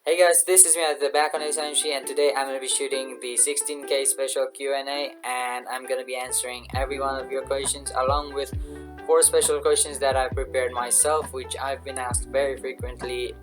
Hey guys, this is me at the back on Essentially, and today I'm going to be shooting the 16K special Q&A, and I'm going to be answering every one of your questions along with 4 special questions that I prepared myself, which I've been asked very frequently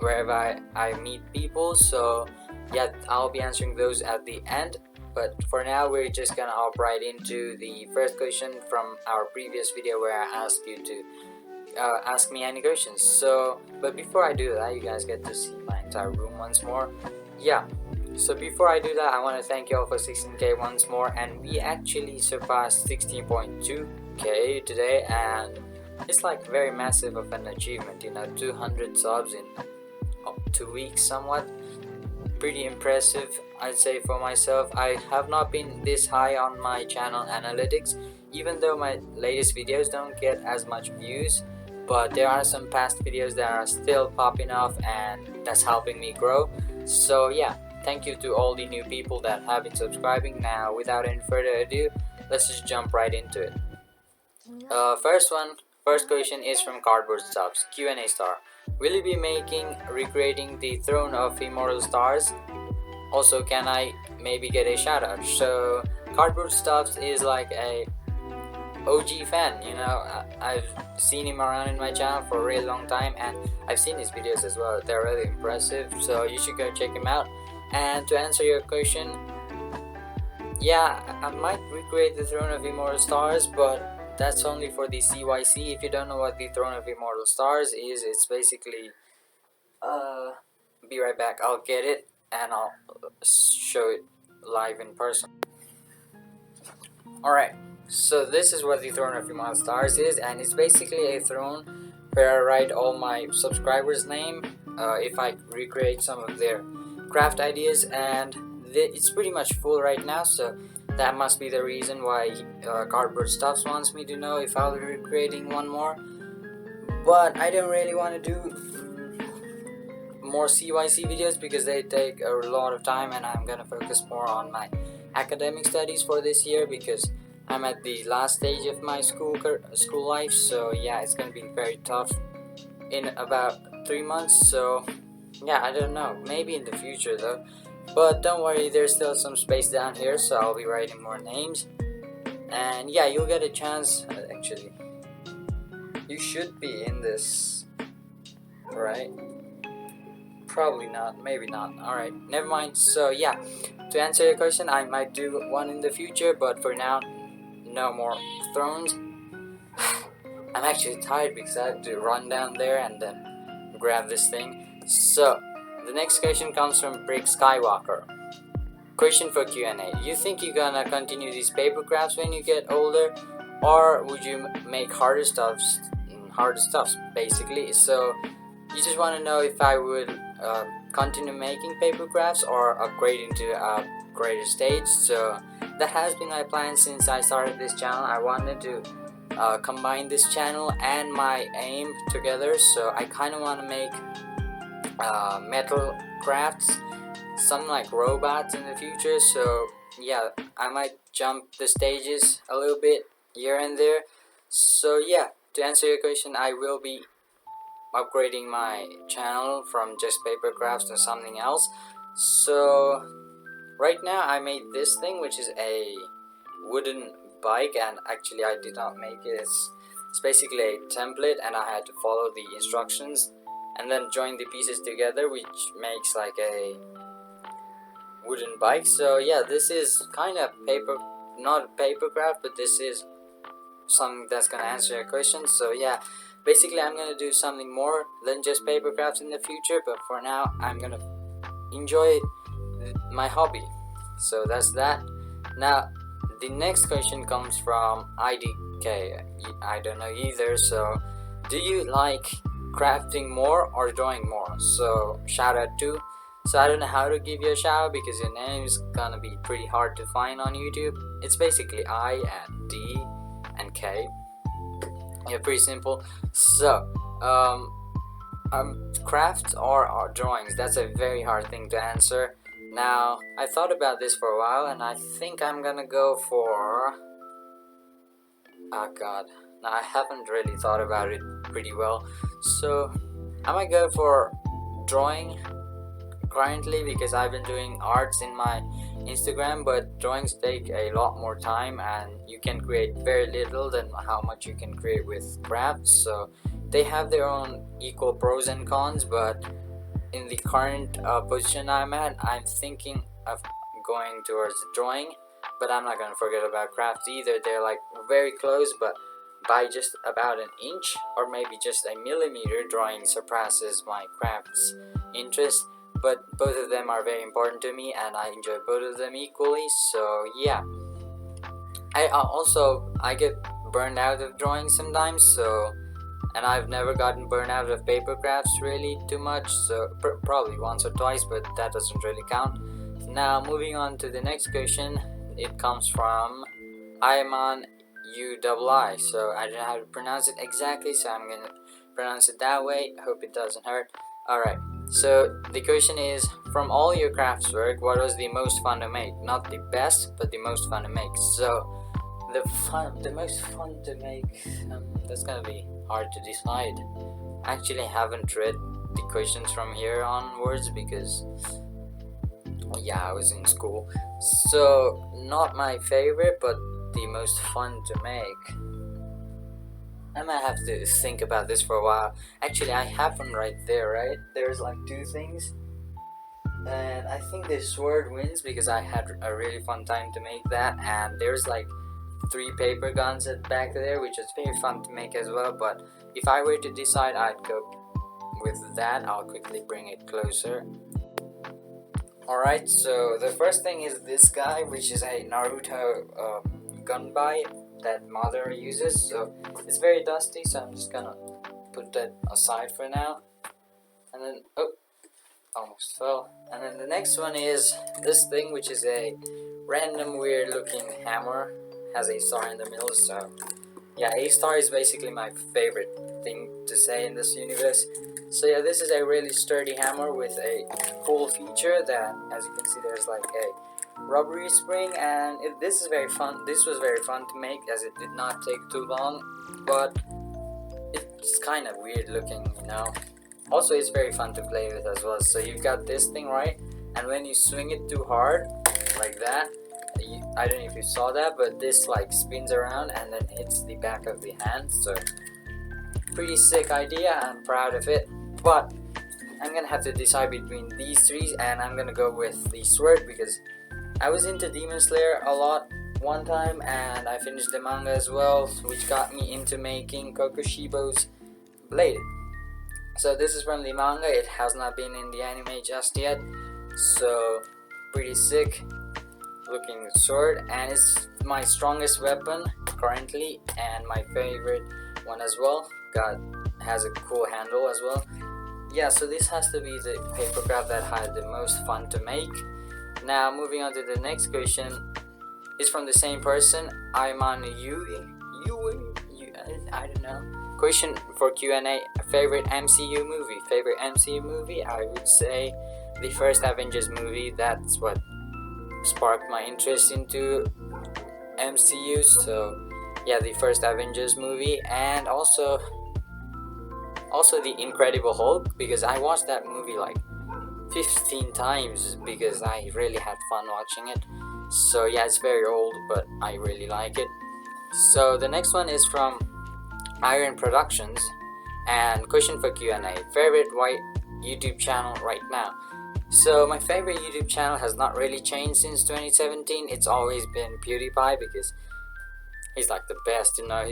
wherever I meet people. So yeah, I'll be answering those at the end. But for now, we're just gonna hop right into the first question from our previous video where I asked you to ask me any questions. But before I do that, you guys get to see my entire room once more. Yeah. So before I do that, I want to thank you all for 16K once more, and we actually surpassed 16.2K today, and it's like very massive of an achievement. 200 subs in 2 weeks, somewhat pretty impressive, I'd say. For myself, I have not been this high on my channel analytics, even though my latest videos don't get as much views, but there are some past videos that are still popping off, and that's helping me grow. So yeah, thank you to all the new people that have been subscribing. Now, without any further ado, let's just jump right into it. First question is from Cardboard Stuffs, QnAstar. Will you be recreating the Throne of Immortal Stars? Also, can I maybe get a shout out? So, Cardboard Stuffs is like a OG fan. I've seen him around in my channel for a really long time, and I've seen his videos as well. They're really impressive, so you should go check him out. And to answer your question, yeah, I might recreate the Throne of Immortal Stars, but that's only for the CYC. If you don't know what the Throne of Immortal Stars is, it's basically uh be right back. I'll get it and I'll show it live in person. Alright, so this is what the Throne of Immortal Stars is, and it's basically a throne where I write all my subscribers' name if I recreate some of their craft ideas, and it's pretty much full right now, so that must be the reason why Cardboard Stuffs wants me to know if I'll be recreating one more. But I don't really want to do more CYC videos because they take a lot of time, and I'm gonna focus more on my academic studies for this year because I'm at the last stage of my school life. So yeah, it's gonna be very tough in about 3 months. So yeah, I don't know, maybe in the future though. But don't worry, there's still some space down here, so I'll be writing more names. And yeah, you'll get a chance. Actually, you should be in this, right? Probably not, maybe not. Alright, never mind. So yeah, to answer your question, I might do one in the future, but for now, no more thrones. I'm actually tired because I have to run down there and then grab this thing. So the next question comes from Brick Skywalker. Question for Q&A. You think you're gonna continue these paper crafts when you get older, or would you make harder stuffs basically? So you just want to know if I would continue making paper crafts or upgrading to a greater stage. So that has been my plan since I started this channel. I wanted to combine this channel and my aim together, so I kind of want to make metal crafts, some like robots in the future. So yeah, I might jump the stages a little bit here and there. So yeah, to answer your question, I will be upgrading my channel from just paper crafts to something else. So right now I made this thing, which is a wooden bike, and actually I did not make it. It's basically a template, and I had to follow the instructions and then join the pieces together, which makes like a wooden bike. So yeah, this is kind of not paper craft, but this is something that's gonna answer your question. So yeah, basically I'm gonna do something more than just paper crafts in the future, but for now I'm gonna enjoy my hobby. So that's that. Now the next question comes from IDK. I don't know either. So do you like crafting more or drawing more? So shout out to. So I don't know how to give you a shout out because your name is gonna be pretty hard to find on YouTube. It's basically I and D and K. Yeah, pretty simple. So craft or drawings, that's a very hard thing to answer. Now I thought about this for a while, and I think I'm gonna go for, oh god, now I haven't really thought about it pretty well, so I might go for drawing currently because I've been doing arts in my Instagram, but drawings take a lot more time and you can create very little than how much you can create with crafts. So they have their own equal pros and cons, but in the current position I'm at, I'm thinking of going towards drawing, but I'm not gonna forget about crafts either. They're like very close, but by just about an inch or maybe just a millimeter, drawing surpasses my crafts interest. But both of them are very important to me and I enjoy both of them equally. So yeah, I get burned out of drawing sometimes, so and I've never gotten burned out of paper crafts really too much, so probably once or twice, but that doesn't really count. Now moving on to the next question, it comes from Iman UII. So I don't know how to pronounce it exactly, so I'm gonna pronounce it that way. Hope it doesn't hurt. Alright, so the question is, from all your crafts work, what was the most fun to make? Not the best, but the most fun to make. So the most fun to make, that's gonna be hard to decide. Actually, I haven't read the questions from here onwards because yeah, I was in school. So not my favorite, but the most fun to make. I might have to think about this for a while. Actually, I have one right there, right? There's like two things, and I think the sword wins because I had a really fun time to make that. And there's like 3 paper guns at back there, which is very fun to make as well. But if I were to decide, I'd go with that. I'll quickly bring it closer. Alright, so the first thing is this guy, which is a Naruto gun buy that mother uses. So it's very dusty, so I'm just gonna put that aside for now. And then, oh, almost fell. And then the next one is this thing, which is a random weird looking hammer, has a star in the middle. So yeah, a star is basically my favorite thing to say in this universe. So yeah, this is a really sturdy hammer with a cool feature that, as you can see, there's like a rubbery spring, and this is very fun. This was very fun to make as it did not take too long, but it's kind of weird looking, you know. Also, it's very fun to play with as well. So you've got this thing, right? And when you swing it too hard, like that, I don't know if you saw that, but this like spins around and then hits the back of the hand. So pretty sick idea. I'm proud of it. But I'm gonna have to decide between these 3, and I'm gonna go with the sword because I was into Demon Slayer a lot one time, and I finished the manga as well, which got me into making Kokushibo's blade. So this is from the manga. It has not been in the anime just yet. So pretty sick looking sword, and it's my strongest weapon currently and my favorite one as well. Has a cool handle as well. Yeah, so this has to be the paper craft that I had the most fun to make. Now moving on to the next question, is from the same person, Iman I don't know. Question for Q&A, favorite MCU movie? Favorite MCU movie? I would say the first Avengers movie. That's what sparked my interest into MCU. So yeah, the first Avengers movie, and also the Incredible Hulk, because I watched that movie like 15 times because I really had fun watching it. So yeah, it's very old, but I really like it. So the next one is from Iron Productions, and question for Q&A, favorite white YouTube channel right now? So my favorite YouTube channel has not really changed since 2017. It's always been PewDiePie because he's like the best, you know.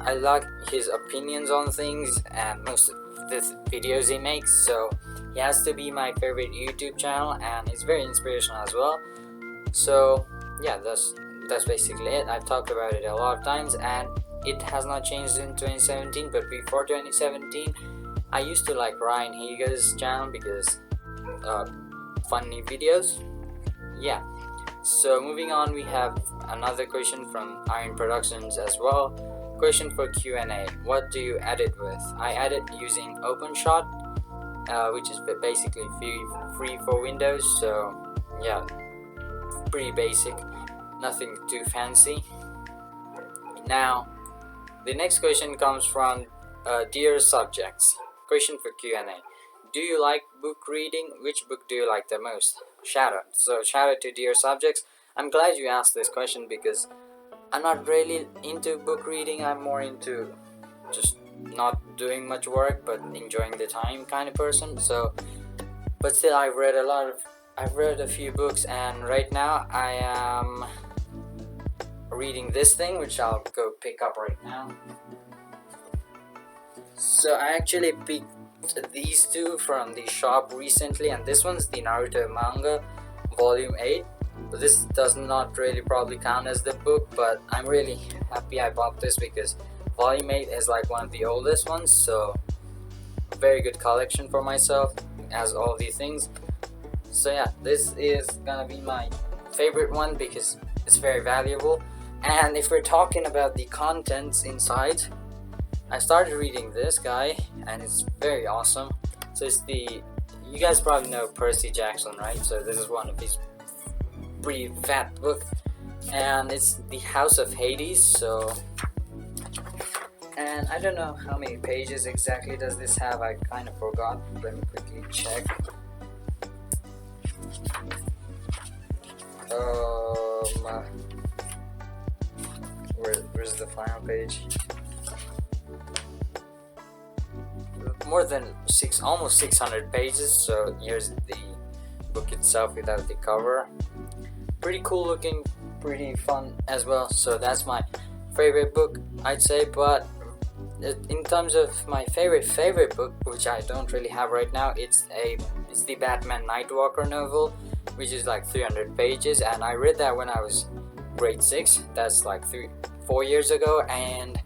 I like his opinions on things and most of the videos he makes, so he has to be my favorite YouTube channel, and he's very inspirational as well. So yeah, that's basically it. I've talked about it a lot of times, and it has not changed in 2017, but before 2017 I used to like Ryan Higa's channel because funny videos. Yeah, so moving on, we have another question from Iron Productions as well. Question for Q&A, what do you edit with? I edit using Openshot, which is basically free for Windows. So yeah, pretty basic, nothing too fancy. Now the next question comes from Dear Subjects. Question for Q&A, do you like book reading? Which book do you like the most? Shout out. So shout out to Dear Subjects. I'm glad you asked this question because I'm not really into book reading. I'm more into just not doing much work but enjoying the time kind of person. So, but still, I've read a few books, and right now I am reading this thing, which I'll go pick up right now. So I actually picked these two from the shop recently, and this one's the Naruto manga, volume 8. But this does not really probably count as the book, but I'm really happy I bought this because volume 8 is like one of the oldest ones, so a very good collection for myself, as all these things. So yeah, this is gonna be my favorite one because it's very valuable. And if we're talking about the contents inside, I started reading this guy and it's very awesome. So it's you guys probably know Percy Jackson, right? So this is one of his pretty fat book, and it's the House of Hades. So, and I don't know how many pages exactly does this have. I kind of forgot. Let me quickly check. Where's the final page? More than almost 600 pages. So here's the book itself without the cover. Pretty cool looking, pretty fun as well. So that's my favorite book, I'd say. But in terms of my favorite book, which I don't really have right now, it's the Batman Nightwalker novel, which is like 300 pages, and I read that when I was grade 6. That's like 4 years ago, and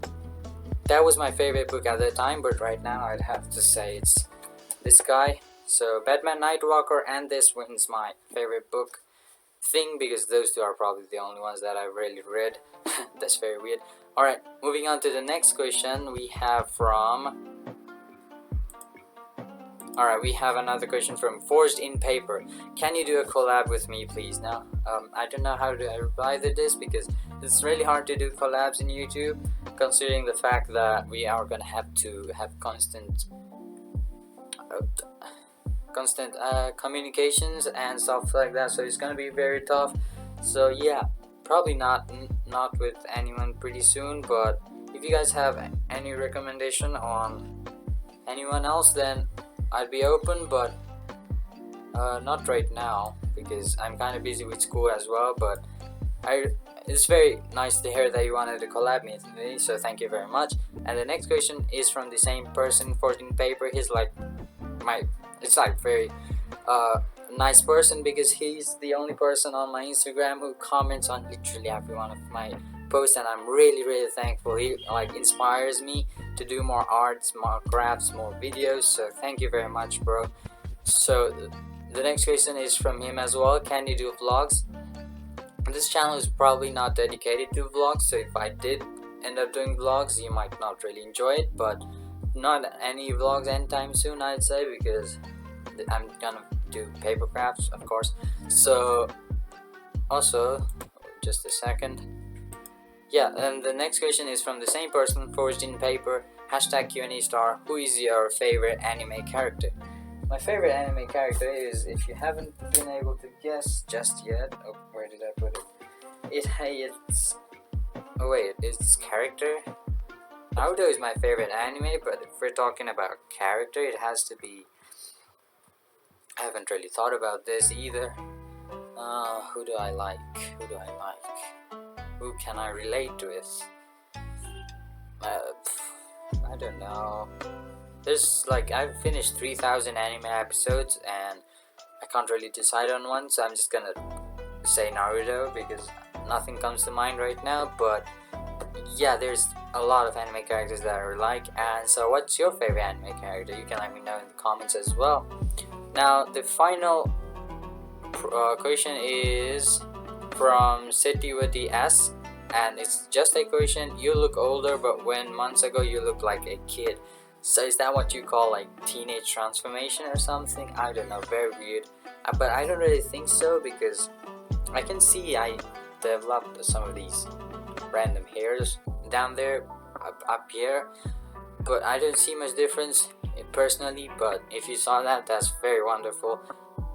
that was my favorite book at the time. But right now I'd have to say it's this guy. So Batman Nightwalker and this one's my favorite book thing, because those two are probably the only ones that I've really read. That's very weird. Alright, moving on to the next question we have another question from Forged in Paper. Can you do a collab with me, please? Now, I don't know how to reply to this because it's really hard to do collabs in YouTube, considering the fact that we are gonna have to have constant communications and stuff like that. So it's gonna be very tough. So yeah, probably not with anyone pretty soon. But if you guys have any recommendation on anyone else, then I'd be open, but not right now because I'm kind of busy with school as well. But it's very nice to hear that you wanted to collab me today, so thank you very much. And the next question is from the same person, 14 Paper. He's like very nice person because he's the only person on my Instagram who comments on literally every one of my posts, and I'm really thankful. He like inspires me to do more arts, more crafts, more videos, so thank you very much, bro. So the next question is from him as well. Can you do vlogs? This channel is probably not dedicated to vlogs, so if I did end up doing vlogs, you might not really enjoy it, but not any vlogs anytime soon, I'd say, because I'm gonna do paper crafts, of course. So also, just a second. Yeah, and the next question is from the same person, Forged in Paper, #QnAstar. Who is your favorite anime character? My favorite anime character is, if you haven't been able to guess just yet, where did I put it? It's character. Naruto is my favorite anime, but if we're talking about character, it has to be. I haven't really thought about this either. Who do I like? Who can I relate with? I don't know. There's I've finished 3,000 anime episodes and I can't really decide on one, so I'm just gonna say Naruto because nothing comes to mind right now. But yeah, there's a lot of anime characters that I like. And so what's your favorite anime character? You can let me know in the comments as well. Now the final question is from Setiwati S, and it's just a question. You look older, but when months ago you looked like a kid. So is that what you call teenage transformation or something? I don't know, very weird. But I don't really think so, because I can see I developed some of these random hairs down there, up here. but I don't see much difference personally. But if you saw that, that's very wonderful.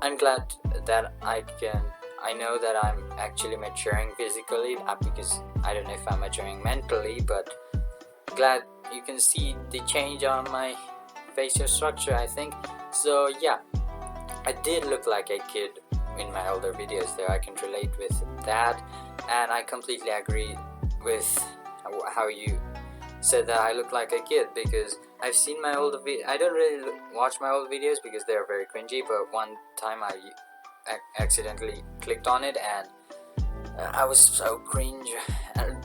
I'm glad that I know that I'm actually maturing physically, because I don't know if I'm maturing mentally, but glad you can see the change on my facial structure, I think. So yeah, I did look like a kid in my older videos there. I can relate with that, and I completely agree with how you said that I look like a kid, because I've seen my old I don't really watch my old videos because they're very cringy, but one time I accidentally clicked on it, and I was so cringe and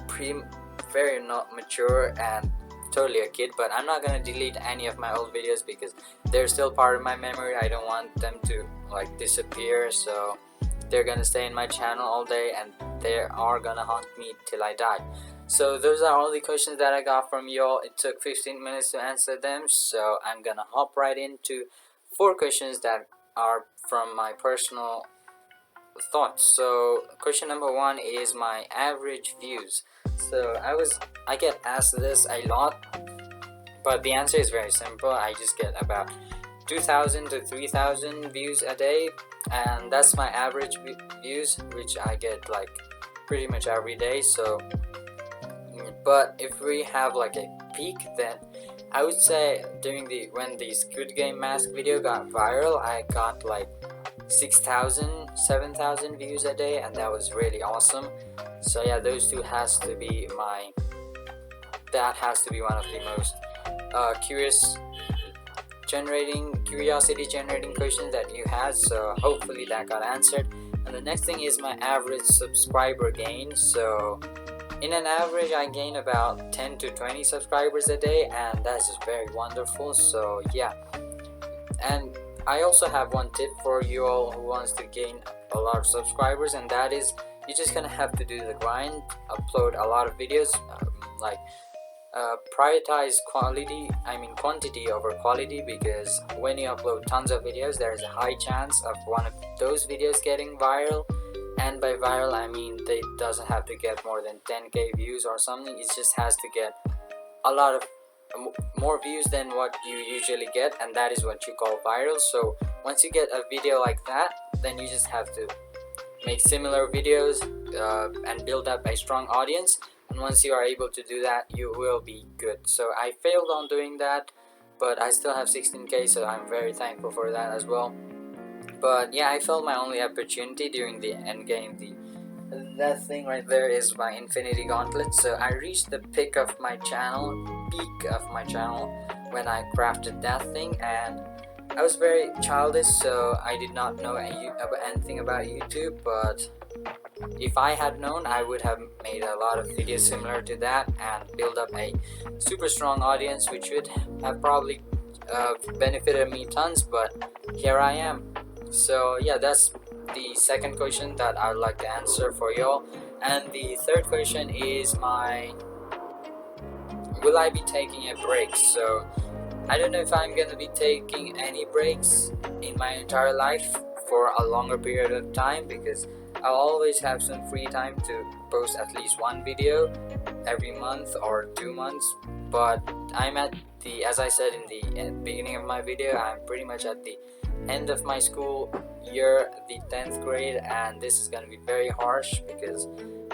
very not mature and totally a kid. But I'm not gonna delete any of my old videos because they're still part of my memory. I don't want them to like disappear, so they're gonna stay in my channel all day, and they are gonna haunt me till I die. So those are all the questions that I got from y'all. It took 15 minutes to answer them, so I'm gonna hop right into 4 questions that are from my personal thoughts. So question number 1 is my average views. So I get asked this a lot, but the answer is very simple. I just get about 2,000 to 3,000 views a day, and that's my average views, which I get like pretty much every day. So but if we have like a peak, then I would say when the Squid Game mask video got viral, I got like 6,000 7,000 views a day, and that was really awesome. So yeah, those two has to be one of the most curiosity generating questions that you had. So hopefully that got answered. And the next thing is my average subscriber gain. So in an average, I gain about 10 to 20 subscribers a day, and that's just very wonderful. So yeah, and I also have one tip for you all who wants to gain a lot of subscribers, and that is you're just gonna have to do the grind, upload a lot of videos, prioritize quantity over quality, because when you upload tons of videos, there's a high chance of one of those videos getting viral. And by viral, I mean they doesn't have to get more than 10k views or something. It just has to get a lot of more views than what you usually get, and that is what you call viral. So once you get a video like that, then you just have to make similar videos and build up a strong audience. And once you are able to do that, you will be good. So I failed on doing that, but I still have 16k, so I'm very thankful for that as well. But yeah, I felt my only opportunity during the end game. That thing right there is my Infinity Gauntlet. So I reached the peak of my channel when I crafted that thing, and I was very childish, so I did not know anything about YouTube. But if I had known, I would have made a lot of videos similar to that and build up a super strong audience, which would have probably benefited me tons. But here I am. So yeah, that's the second question that I would like to answer for y'all. And the third question is will I be taking a break? So I don't know if I'm gonna be taking any breaks in my entire life for a longer period of time, because I'll always have some free time to post at least one video every month or 2 months. But I'm as I said in the beginning of my video, I'm pretty much at the end of my school year, the 10th grade, and this is going to be very harsh because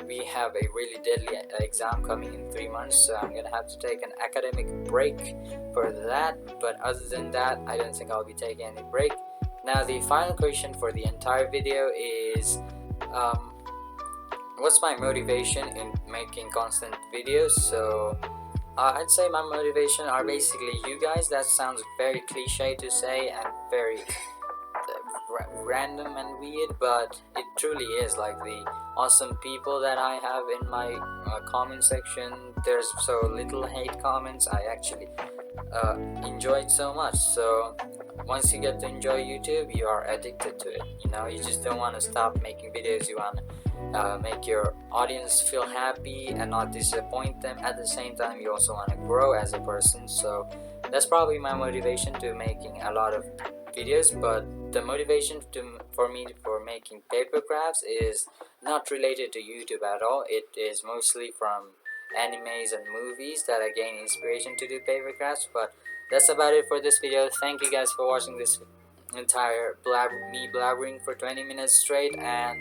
we have a really deadly exam coming in 3 months. So I'm going to have to take an academic break for that. But other than that, I don't think I'll be taking any break. Now the final question for the entire video is what's my motivation in making constant videos? So I'd say my motivation are basically you guys. That sounds very cliche to say and very random and weird, but it truly is. Like the awesome people that I have in my comment section, there's so little hate comments. I actually enjoy it so much. So once you get to enjoy YouTube, you are addicted to it. You just don't want to stop making videos. You want to make your audience feel happy and not disappoint them. At the same time, you also want to grow as a person. So that's probably my motivation to making a lot of videos. But the motivation for me for making paper crafts is not related to YouTube at all. It is mostly from animes and movies that I gain inspiration to do paper crafts. But that's about it for this video. Thank you guys for watching this entire me blabbering for 20 minutes straight. And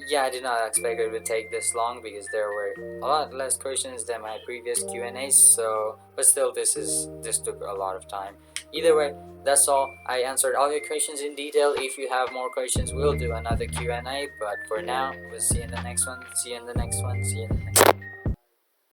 yeah, I did not expect it would take this long because there were a lot less questions than my previous Q&As. So, but still, this took a lot of time. Either way, that's all. I answered all your questions in detail. If you have more questions, we'll do another Q&A. But for now, we'll see you in the next one. See you in the next one. See you in the next one.